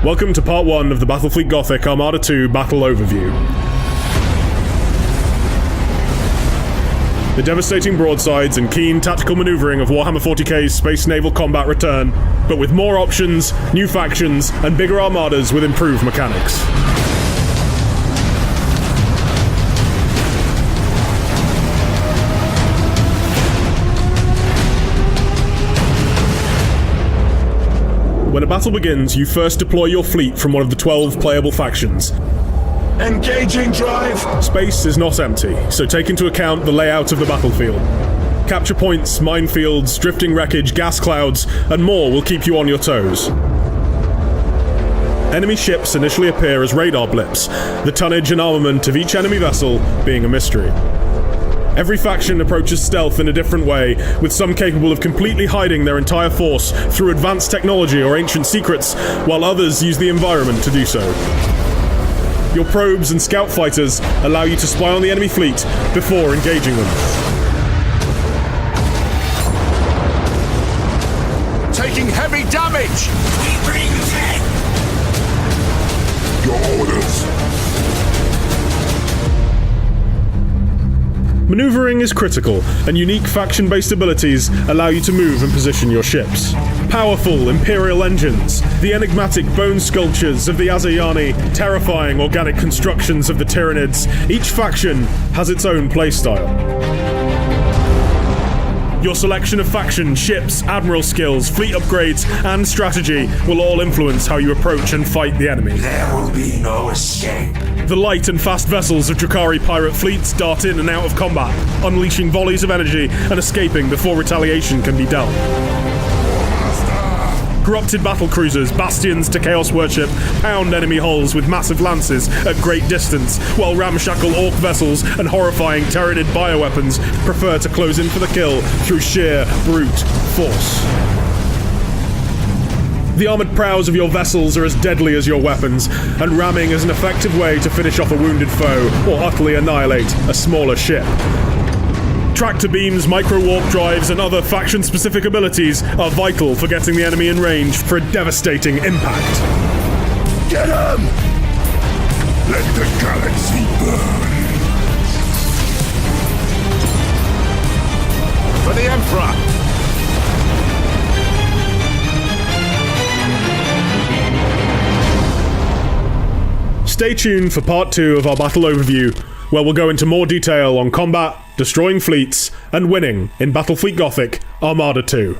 Welcome to part 1 of the Battlefleet Gothic Armada 2 Battle Overview. The devastating broadsides and keen tactical maneuvering of Warhammer 40k's space naval combat return, but with more options, new factions, and bigger armadas with improved mechanics. When a battle begins, you first deploy your fleet from one of the 12 playable factions. Engaging drive! Space is not empty, so take into account the layout of the battlefield. Capture points, minefields, drifting wreckage, gas clouds, and more will keep you on your toes. Enemy ships initially appear as radar blips, the tonnage and armament of each enemy vessel being a mystery. Every faction approaches stealth in a different way, with some capable of completely hiding their entire force through advanced technology or ancient secrets, while others use the environment to do so. Your probes and scout fighters allow you to spy on the enemy fleet before engaging them. Taking heavy damage! We bring death! Your orders! Maneuvering is critical, and unique faction-based abilities allow you to move and position your ships. Powerful Imperial engines, the enigmatic bone sculptures of the Azayani, terrifying organic constructions of the Tyranids, each faction has its own playstyle. Your selection of faction, ships, admiral skills, fleet upgrades, and strategy will all influence how you approach and fight the enemy. There will be no escape. The light and fast vessels of Drakari pirate fleets dart in and out of combat, unleashing volleys of energy and escaping before retaliation can be dealt. Corrupted battlecruisers, bastions to chaos worship, pound enemy hulls with massive lances at great distance, while ramshackle orc vessels and horrifying Tyranid bioweapons prefer to close in for the kill through sheer brute force. The armoured prows of your vessels are as deadly as your weapons, and ramming is an effective way to finish off a wounded foe or utterly annihilate a smaller ship. Tractor beams, micro-warp drives, and other faction-specific abilities are vital for getting the enemy in range for a devastating impact. Get him! Let the galaxy burn! For the Emperor! Stay tuned for part 2 of our battle overview, where we'll go into more detail on combat, destroying fleets, and winning in Battlefleet Gothic Armada 2.